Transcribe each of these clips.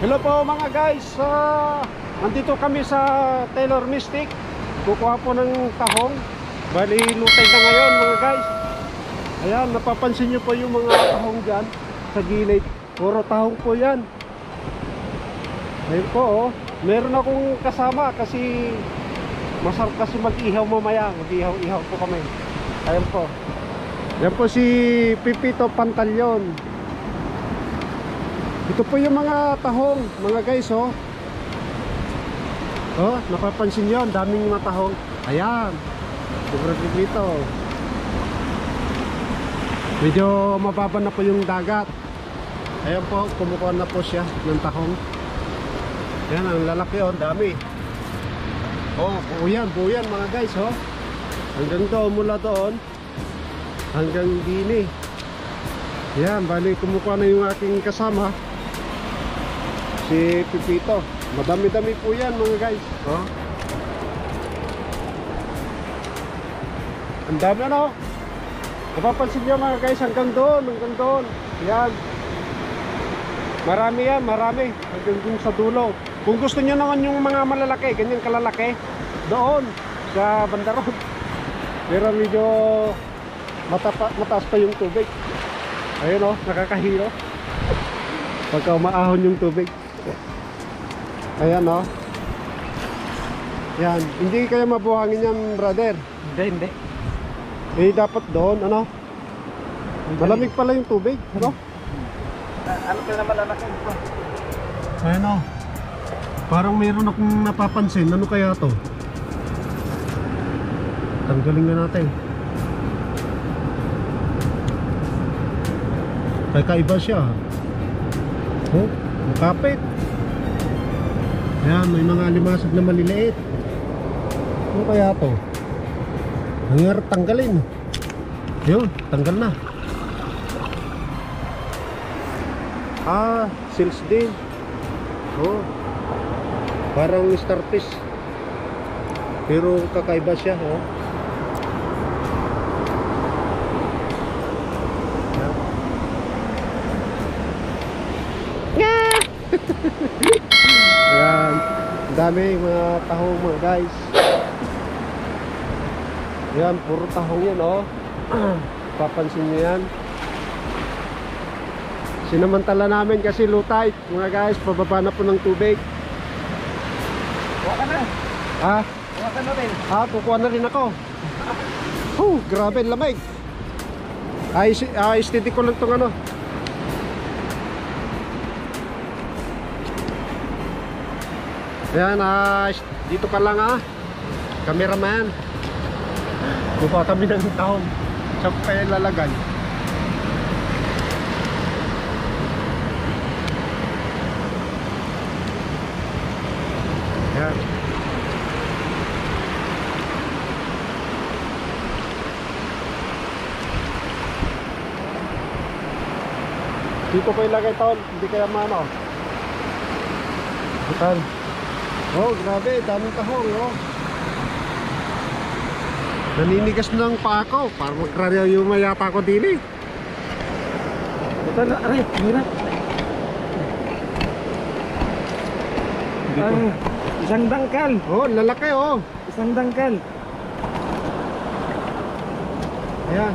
Hello po mga guys, nandito kami sa Taylor Mystic. Kukuha po ng tahong. Bali lutay na ngayon mga guys. Ayan, napapansin nyo po yung mga tahong dyan sa gilid. Puro tahong po yan. Ayun po oh. Meron akong kasama kasi masarap kasi mag-ihaw mamaya. Mag-ihaw-ihaw po kami. Ayan po. Yan po si Pipito Pantalyon. Ito po yung mga tahong, mga guys, oh. Oh, napapansin nyo, ang daming mga tahong. Ayan, sobrang dito. Medyo mababa na po yung dagat. Ayan po, kumukuha na po siya ng tahong. Ayan, ang lalaki, oh, dami. Oh, buo yan mga guys, oh. Hanggang doon, mula doon hanggang dini. Ayan, bali kumukuha na yung aking kasama, si Pipito. Madami-dami po yan mga guys, oh. Ang dami ano. Napapansin nyo mga guys, hanggang doon. Yan. Marami yan, marami. Hanggang doon sa dulo. Kung gusto nyo naman yung mga malalaki, ganyan kalalaki, doon sa bandaron. Pero medyo mataas pa yung tubig. Ayun oh, nakakahilo pagka umaahon yung tubig. Ayan oh. Yan, hindi kaya mabuhangin yan brother? Hindi. Eh dapat doon ano? Malamig pala yung tubig, ano? Ano ka na malalaki ito? Ayan oh. Parang mayroon akong napapansin. Ano kaya to? Tanggalin na natin. Kaiba siya. Oh, makapit. Ayan, may mga limasag na maliliit. Ano kaya to? Nangyari tanggalin. Yun, tanggal na. Ah, sales din. Oh, parang starfish. Pero kakaiba siya, oh. Ayan, dami mga tahong mga guys. Ayan, puro tahong yan oh. Papansin nyo yan. Sinamantala namin kasi low tide mga guys, pababa na po ng tubig. Kuha ka na. Ha? Kuha ka na rin. Ha, kukuha na rin ako. Grabe, lamig. Steady ko lang itong ano. Ayan, dito ka lang ha, cameraman. Buka kami ng tahong. Saan ko kaya lalagay? Ayan. Dito ko ilagay tahon, hindi kaya mano. Bukan. Oh, grabe, daming tahong, oh. Naninigas ng paa ko, parang magkarya yung mayata ko din eh. Ito na, aray, hirap. Isang dangkal. Oh, lalaki, oh. Isang dangkal. Ayan.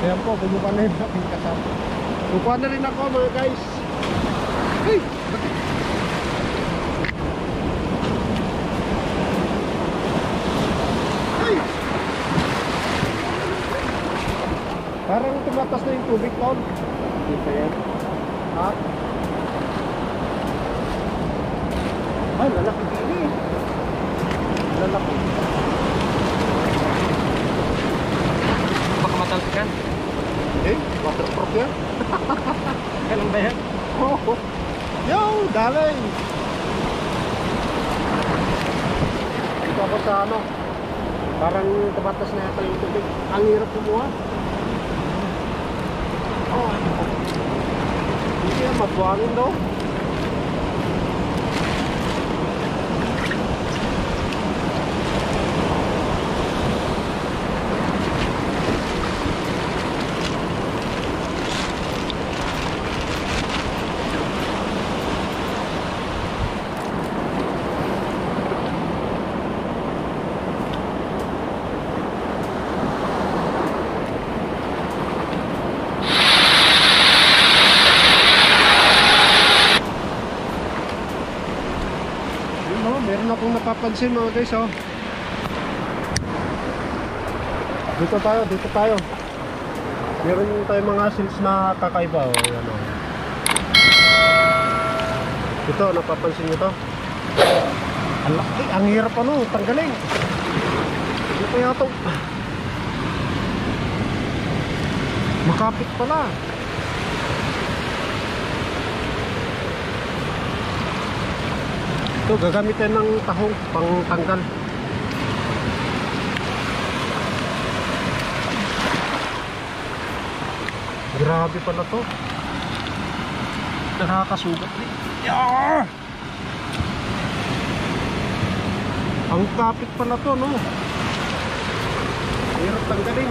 Ayan po, kumuha na yung aking kasama. Kukuha na rin ako mga guys. Hey! Hey! Parang tumatas na yung tubig doon. Hindi pa yan. Ha? Ay, lalaki din eh. Lalaki. Baka matalsikan. Eh, waterproof yan. Kailan ba yan? Oh, yo, daling. Ito ako sa ano, parang tumatas na yata yung tubig. Ang hirap kumuha. Oh, hindi yan, mabuhangin daw. meron akong napapansin mga guys, oh. Dito tayo. Meron tayong mga seals na kakaiba, oh. Yan, oh. Ito, napapansin nyo to? Ang laki, ang hirap ano, tanggalin. Ano kaya ito? Makapit pala. Ito, gagamitin ng tahong pang tanggal. Grabe pala to. Nakakasugat din. Yeah! Ang kapit pala to, no? Hirap tanggalin.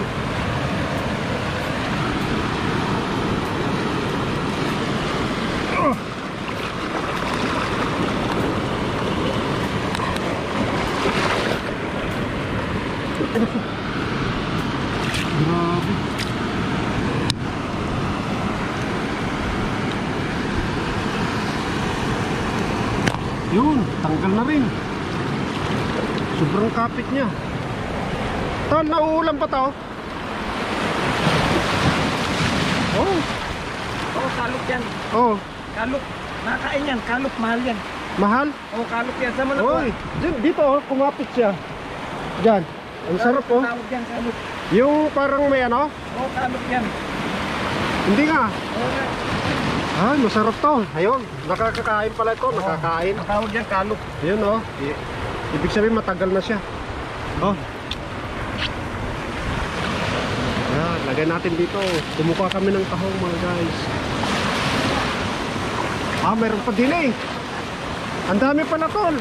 Grabe. Yun, tanggal na rin. Sobrang kapit niya. Tol, nauulam pa to? Oh. Oo, kalok yan. Oh, Kalok. Nakain yan. Kalok, mahal yan. mahal? Oo, kalok yan. Sama na Oy, dito oh, kumapit siya. Diyan. Ang sarap oh. Tawag yan, kalok. Yung parang may ano? Oo, kalok yan. Hindi nga. Oo nga. Ay, masarap to. Ayun, nakakakain pala ito, nakakain. Tawag yan, kalok. Ayun oh. Ibig sabihin matagal na siya. Oh. Yan, lagay natin dito. Kumukuha kami ng tahong mga guys. Ah, mayroon pa din eh. Ang dami pala tol.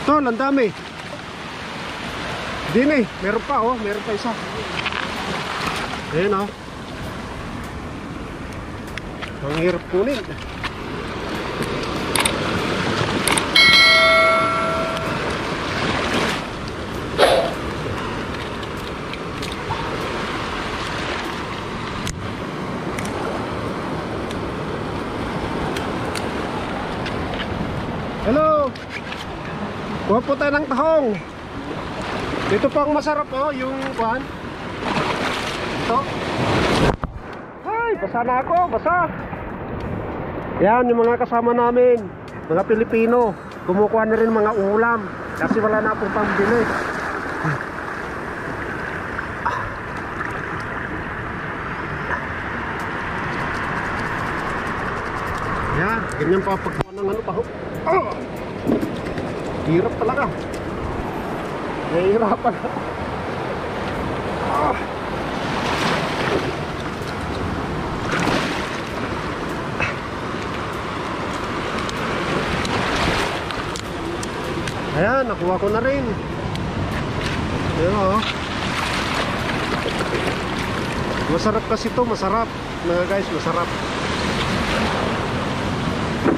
Tol, ang dami. Din eh, meron pa oh, meron pa isa. Ayun oh. Ang hirap kunin. Hello. Kuha po tayo ng tahong. Dito po ang masarap oh, yung kuhan. Ito. Ay, basa na ako, basa. Yan, yung mga kasama namin, mga Pilipino, kumukuha na rin mga ulam kasi wala na akong pambili. Yan, ganyan pa pagkuha ng ano pa. Oh! Hirap talaga. Nahihirapan. Ah! Ayan, nakuha ko na rin. Ayan o. Masarap kasi ito, masarap. Mga guys, masarap.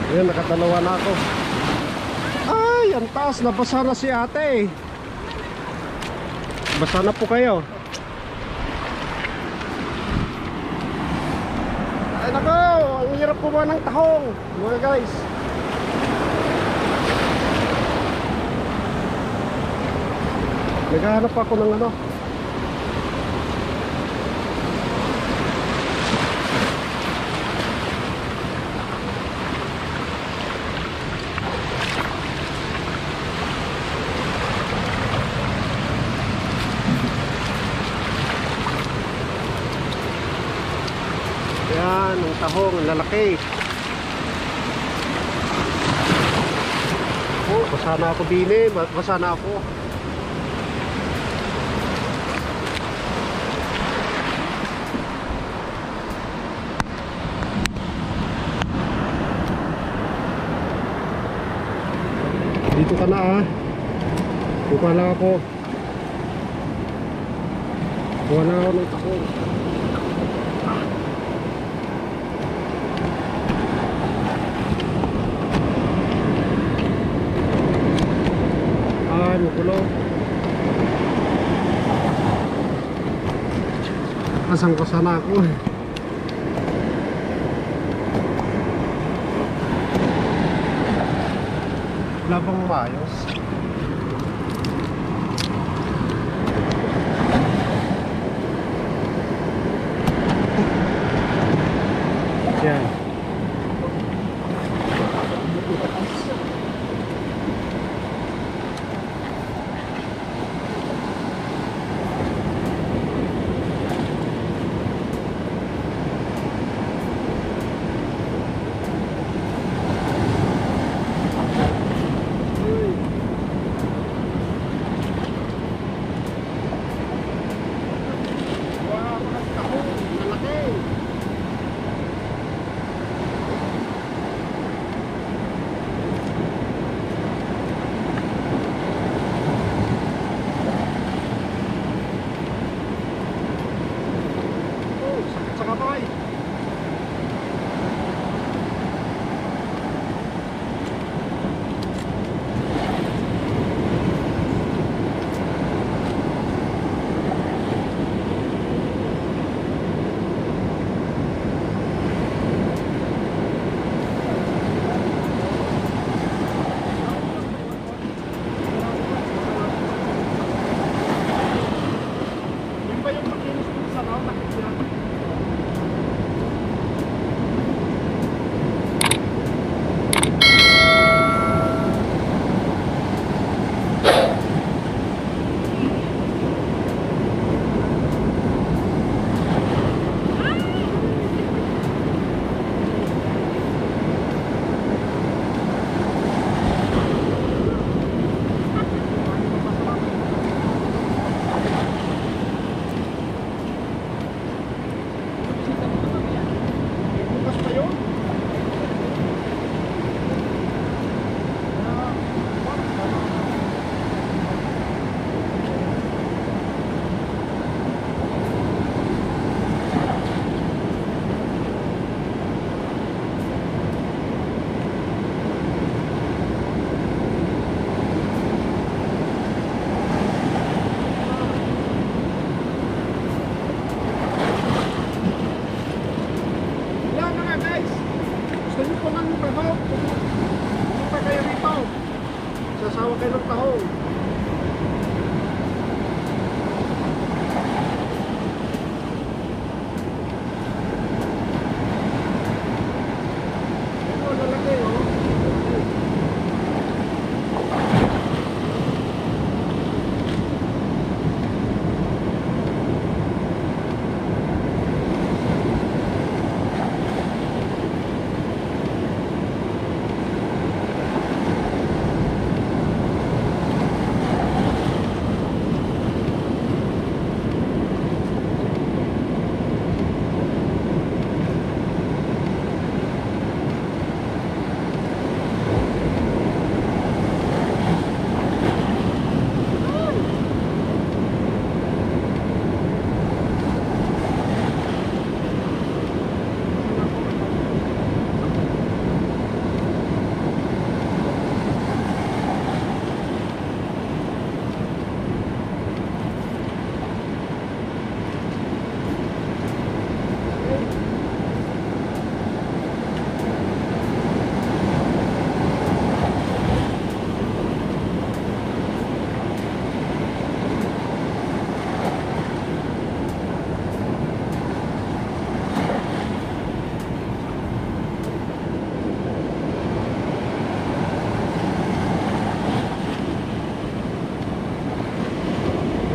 Ayan, nakadalawa na ako. Ay, ang taas, nabasa na si ate. Basa na po kayo. Ay nako, ang hirap kuha ng tahong mga guys. Naghahanap ako ng ano. Yan, ang tahong, ang lalaki. Oh, basa na ako din eh, basa na ako. Dito ka na ah. Kuha lang ako. Kuha lang ako ng tahong. Ay, makulo. Asang ko sana ako. labang maayos. Yan. Wow, mga tahong, malaki. Oh, sakit sa kamay. Yun ba yung makinis dun sa raw? Nakit siya? Bukas pa yun? Yan mga guys, gusto nyo po ng tahong, pumunta kayo rito, sasawa kayo ng tahong. Ito, lalaki oh.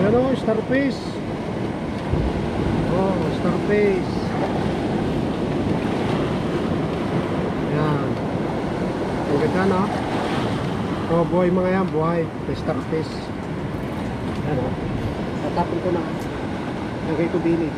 Ayan o, starfish. Oh, starfish. Ayan. Ang ganda no? Oh, buhay mga yan, buhay. Starfish. Ayan o. Tatapin ko na. Lagay ko bilid.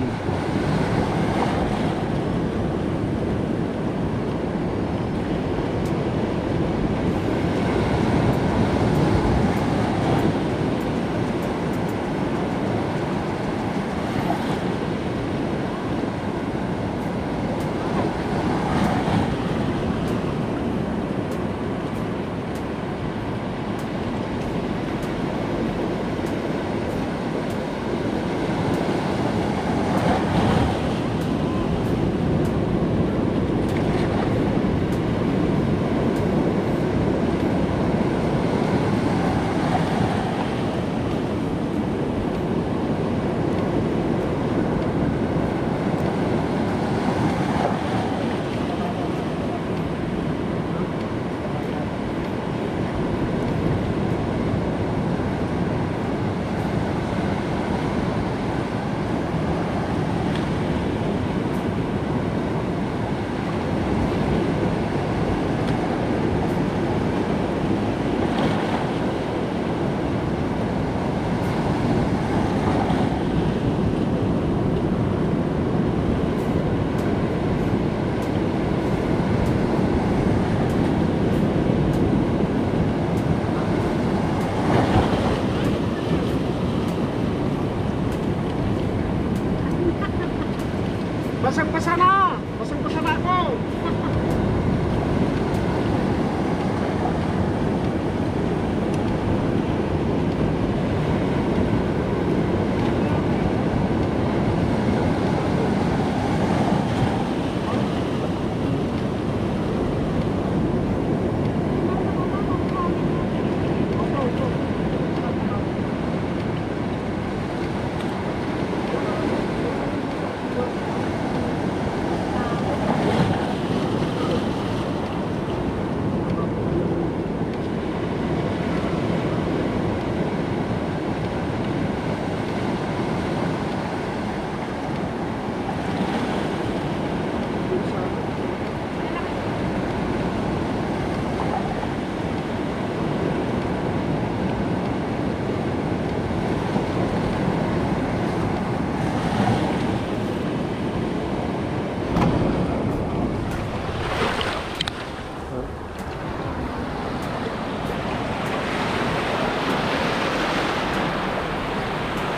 Basang-basa na! Basang-basa na ako!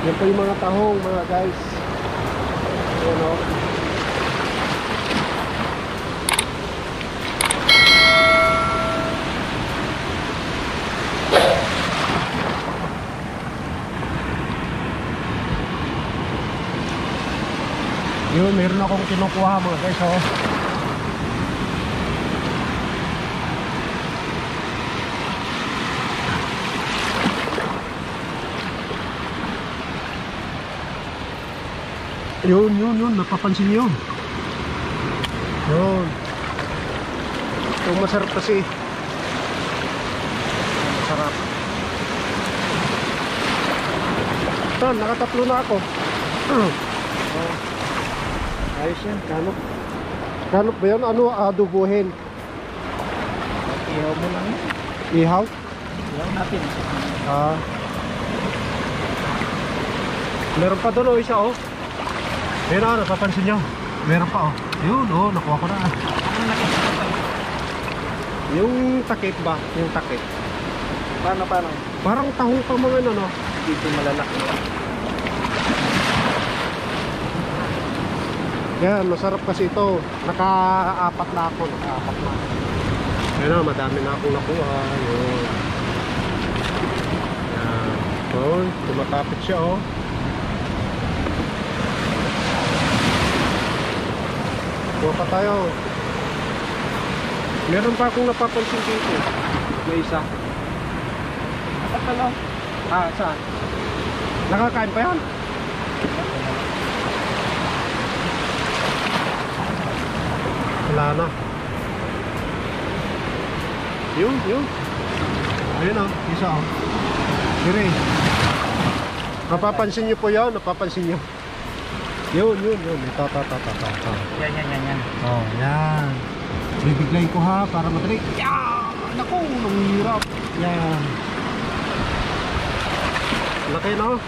Yan po yung mga tahong mga guys. Ayan o. Yun, meron akong kinukuha mga guys o. Yun, napapansin nyo. Yun. Ito masarap kasi. Masarap. Ito, nakatatlo na ako. Ayos yan, kanop. Kanop ba yan? Ano adobohin? Ihaw mo lang. Ihaw? Ihaw natin. Meron pa doon o isa o. Ayun o, napapansin nyo. Meron pa o. Yun o, nakuha ko na. Ano nakikita tayo? Yung takip ba? Yung takip. Paano? Parang taho pa mga ano. Dito malalaki. Yan, masarap kasi ito. Naka-apat na ako. Ayun o, madami na akong nakuha. Yun. Yan. So, tumatapit siya o. Kuha pa tayo. Meron pa akong napapansin dito. May isa. Nakatalo. Saan? Nakakain pa yan? Wala na. Yun. Ayun o, isa o. Dire. Napapansin nyo po yun? Napapansin nyo? Yun. Ito. Yan. Oh, yan. Bibiglayin ko ha para madali. Yan! Naku, nanghihirap. Yan. Laki no?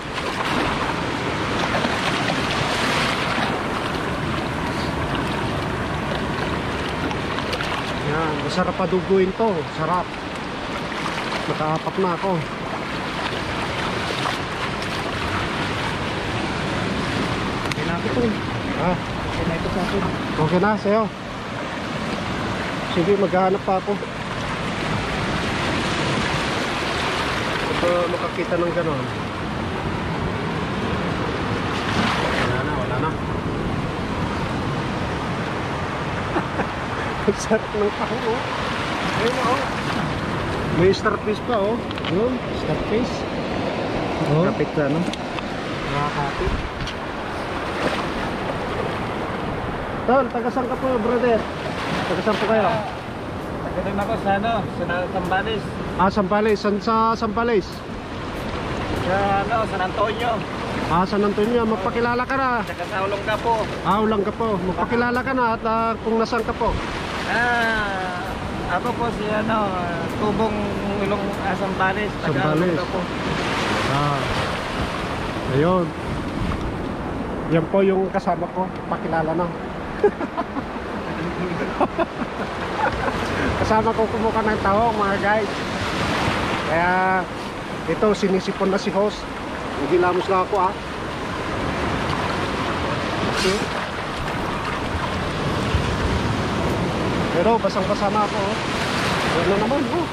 Yan, masarap paduguin to. Sarap. Nakaapat na ako. Okay na ito sa akin. Okay na sa'yo. Sige, maghahanap pa ako. Ito makakita ng ganon. Wala na. Ang sarap ng taho oh. Ayun oh. May starfish pa oh. Yun, starfish. Oh. Kapit ka, no? Nakakapit. Tol, taga-saan ka po, brother? Taga-saan po kayo? Nagkataon ako sa Sambales. Sambales. San sa Sambales? San Antonio. San Antonio. Magpakilala ka na. Saka sa Olongapo. Olongapo. Magpakilala ka na at kung nasaan ka po. Ako po si Tubong Ilong Sambales. Sambales. Ayun. Yan po yung kasama ko. Pakilala na. Kasama ko kumuha ng taho mga guys. Kaya ito sinisipon na si host. Hindi lamos lang ako okay. Pero basang-basa na ako. Oh. Yan na naman. Oh.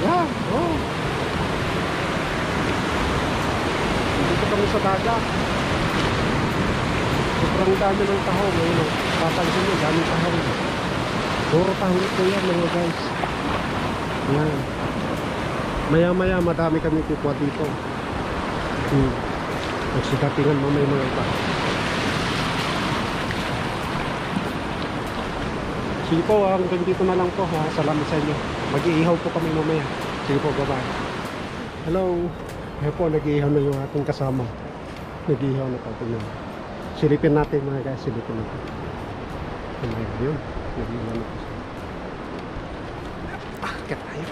Yan. Oh. Dito kami sa dagat. Sobrang dami ng tahong. Ngayon, oh. Papansin nyo, daming tahong. Puro tahong ito yan mga guys. Yan. Maya-maya madami kami kukuha dito. Magsidatingan mo may mga iba. Sige po, hanggang dito na lang po ha. Salamat sa inyo. Mag-iihaw po kami mamaya. Sige po, bye-bye. Hello. Ayan po, nag-iihaw na yung ating kasama. Nag-iihaw na po. Silipin natin mga guys, silipin natin. Yun, nag-iihaw na po siya. Akit tayo.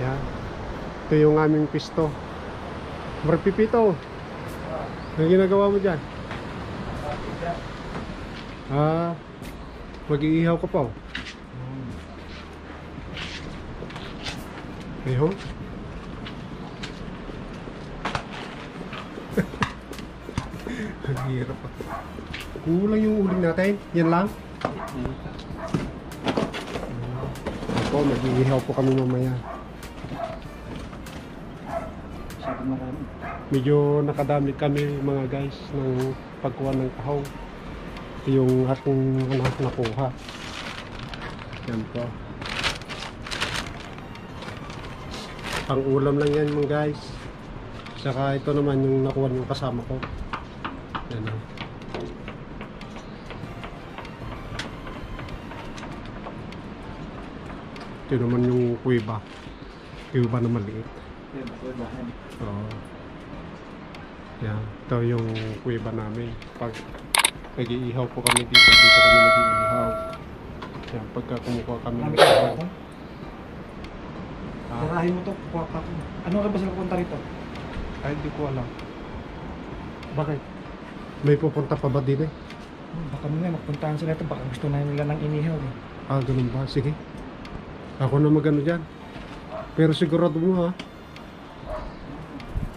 Yan. Ito yung aming pisto. Marpipito. Ano ginagawa mo dyan? Mag-iihaw ka pa. Ayun. Ang hirap pa. Kulang yung uling natin. Yan lang. Ako, mag-iihaw po kami mamaya. Medyo nakadami kami mga guys ng pagkuha ng tahong. Yung ating anak nakuha. Yan po. Pang ulam lang yan mga guys. Saka ito naman yung nakuha yung kasama ko. Yan o. Ito naman yung kuiba. Kuiba na maliit. Oo. Yan. Ito yung kuiba namin. Pag nag-iihaw po kami dito kami nag-iihaw. Yan. Pagka kumukuha kami ng tahong. Tarahin mo to, kukuha pa ako. Ano ka ba sa pupunta rito? Ay, hindi ko alam. Bakit? May pupunta pa ba din eh? Baka mamaya magpuntahan sila ito. Baka gusto na nila ng inihaw eh. Ah, ganun ba? Sige. Ako na magano dyan. Pero sigurado mo ha,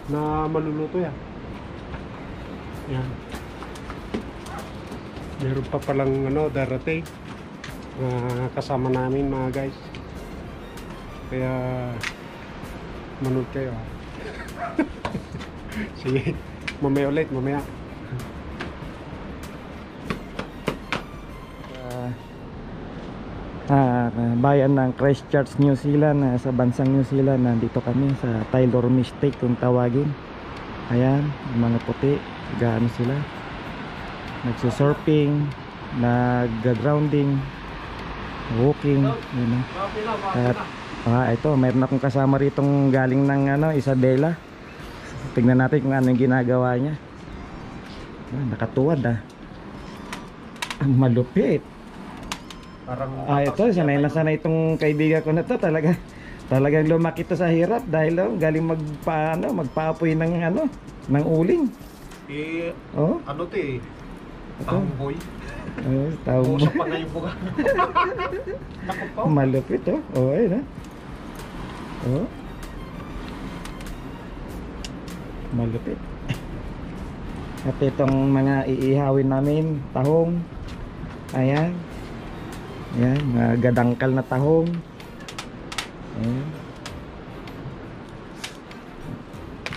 na maluluto yan. Yan. Meron pa palang darating kasama namin mga guys. Kaya manood kayo ha. Sige, mamaya ulit, mamaya. Bayan ng Christchurch, New Zealand, sa bansang New Zealand. Nandito kami sa Taylor Mistake kung tawagin. Ayan, mga puti, gaano sila, nagsusurfing, nag-grounding, walking, yun na. At ito, mayroon akong kasama ritong galing ng Isabela. Tignan natin kung ano yung ginagawa niya. Nakatuwad ang malupit. Ito, sanay na sanay itong kaibigan ko na to. Talagang lumaki to sa hirap dahil galing magpaapoy ng uling. Ano to eh? Tamboy. Tamboy. Usap pa nga yung buka. Malupit ayun malupit. At itong mga iihawin namin, tahong. Ayan. Ayan, mga gadangkal na tahong. Ayan.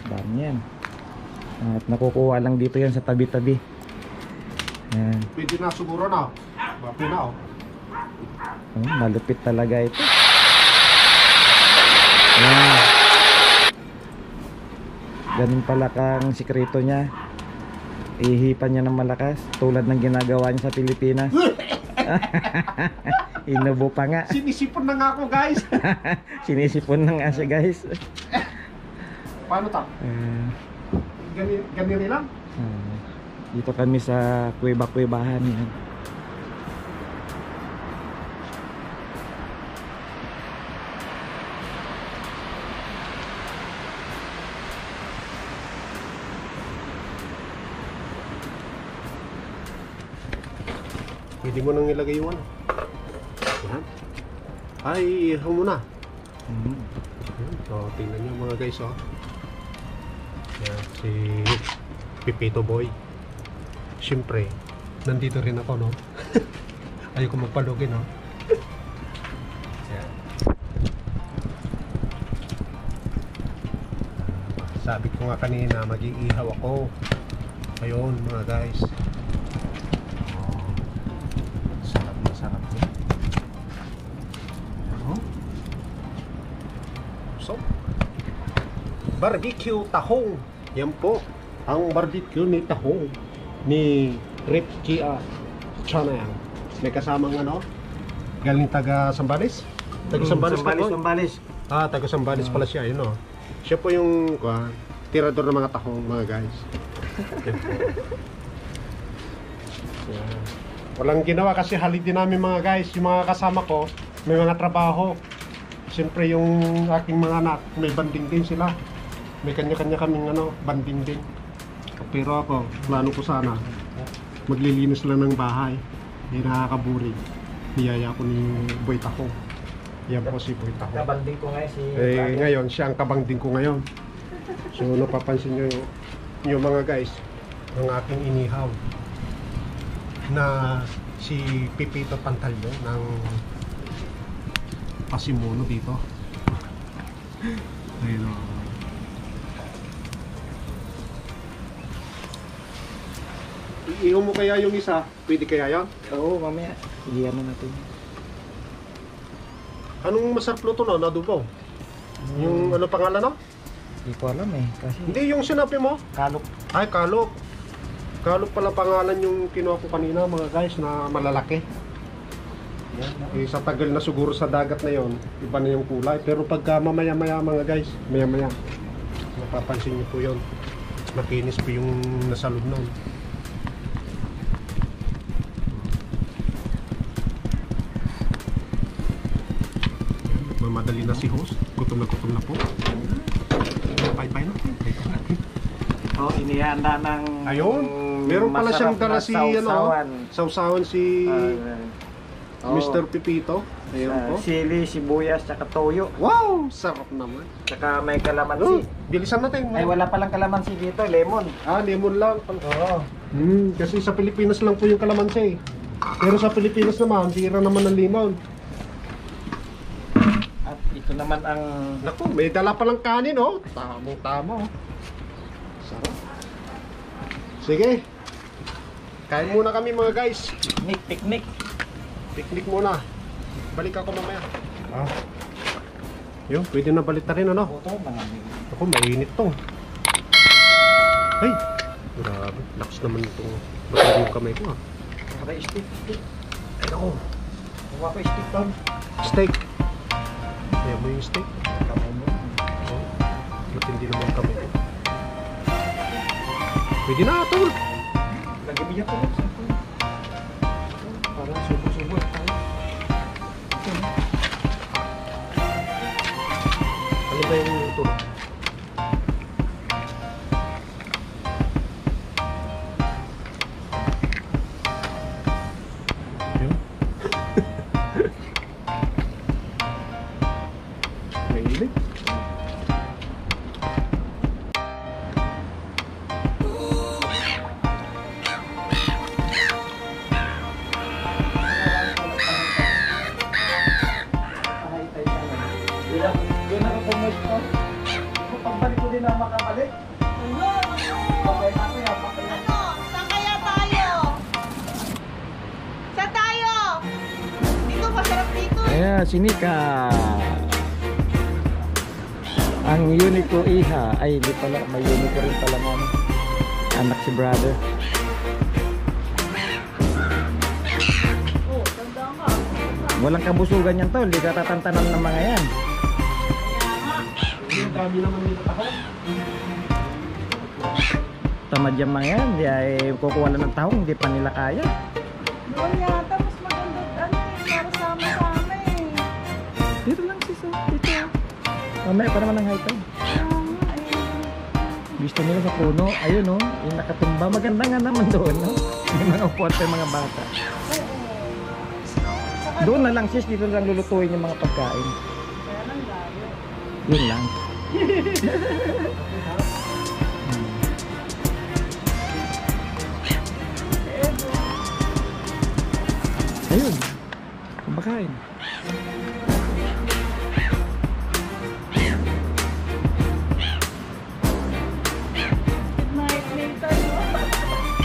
Dami yan. At nakukuha lang dito yan sa tabi-tabi. Ayan. Pwede na siguro na. Mapi na malupit talaga ito. Ayan. Ganun pala kang sikreto niya. Ihipan niya ng malakas tulad ng ginagawa niya sa Pilipinas. Inubo pa nga. Sinisipon na nga ako guys. Sinisipon na nga siya guys. Paano ta? Ganyan lang? Dito kami sa kuweba-kuwebahan. Pwede mo nang ilagay yung yan. Ay, ihaw mo na. So, tingnan nyo mga guys Yan, si Pipito Boy. Siyempre, nandito rin ako, no? Ayoko magpalugi, no? Yan. Sabi ko nga kanina, mag-iihaw ako. Ayun, mga guys. Oh, sarap na sarap na. Ano? So, barbecue tahong. Yan po ang barbecue ni tahong ni Rip Kia Channel. May kasamang ano? Galing taga Sambales? Taga Sambales ka po? Sambales. Ah, taga Sambales pala siya, yun o. Siya po yung tirador ng mga tahong, mga guys. Yan po. Yan. Walang ginawa kasi holiday namin, mga guys. Yung mga kasama ko, may mga trabaho. Siyempre yung aking mga anak, may banding din sila. May kanya-kanya kaming banding din. Pero ako, plano ko sana maglilinis lang ng bahay. Hindi nakakaburig. Niyaya ko ni Boy Tahong. Yan po si Boy Tahong. Kabanding ko ngayon si Ngayon, siya ang kabanding ko ngayon. So napapansin nyo yung mga guys, ang aking inihaw na si Pipito Pantalyo ng Pasimuno dito. Ayun o. Iihaw mo kaya yung isa? Pwede kaya yan? Oo, mamaya. Iyan na natin. Anong masarap luto na? Adobo? Yung ano pangalan no? Hindi ko alam eh. Kasi Hindi, yung sinabi mo. kalok. Ay, kalok. Kalok pala pangalan yung kinuha ko kanina, mga guys, na malalaki. Yan, no? Sa tagal na siguro sa dagat na yon, iba na yung kulay. Pero pagka mamaya-maya, mga guys, maya-maya, mapapansin niyo po yon. Makinis po yung nasa loob nun. Mamadali na si host. Gutom na po. Pay-pay na. Ito natin. Oh, inihanda ng Ayun. Meron pala siyang dala si sausawan. Sausawan si Mr. Pipito. Ayun po. Sili, sibuyas, tsaka toyo. Wow! Sarap naman. Tsaka may Oh, kalamansi. bilisan natin. Ay, wala palang kalamansi dito, lemon. Ah, lemon lang. Oo. Kasi sa Pilipinas lang po yung kalamansi. Pero sa Pilipinas naman, tira naman ng limon. At ito naman ang Naku, may dala palang kanin, oh. Tamang-tama, oh. Sarap. Sige. Kain muna kami, mga guys. picnic. Picnic muna. Balik ako mamaya. Ah. Yun, pwede na balik na rin, ano? Ito, Ako, mainit to. Ay! Grabe, lakas naman itong matindi yung kamay ko, ah. Okay, stick. Ay, ako. Kuha ko stick doon. Steak. Kaya mo yung steak. Kamay mo. Oh, matindi naman yung kamay ko. Pwede na, tol. Lagi biyak ko lang. Para subo-subo tayo. Ano ba yung tulog? Yun. Mainit. Yun ang pumus ko. Pagbalik ko din ang makabalik. Okay na ako yan. Ano? Saan kaya tayo? Saan tayo? Dito, masarap dito. Ayan, si Nika. Ang unique ko iha. Ay, hindi pala. May unique rin pala mo. Anak si brother. Oh, tanda ka. Walang kabusugan yan to. Hindi ka tatantanan ng mga yan. Yung dami naman dito ako. Tamad yung mga yan. Hindi ay kukuha lang ng tahong. Hindi pa nila kaya. Doon yata, mas maganda para sama-sama eh. Dito lang sis. Dito. Mamaya pa naman ang high tide. Gusto nila sa puno. Ayun oh. Yung nakatumba. Maganda nga naman doon. No? Yung mga upuan pa yung mga bata. Doon na lang sis. Dito lang lulutuin yung mga pagkain. Yun lang. Ayun. Kumakain. Good night, Nathan.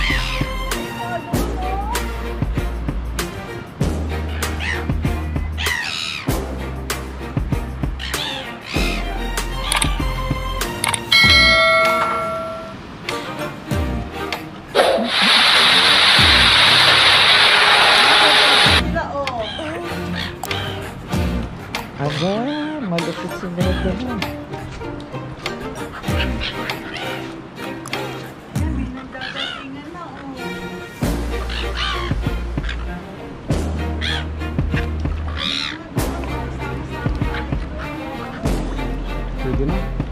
Sila, oh. Aba, malupit si Bebe. Yan, may nagdadatingan na, oh. Sige na.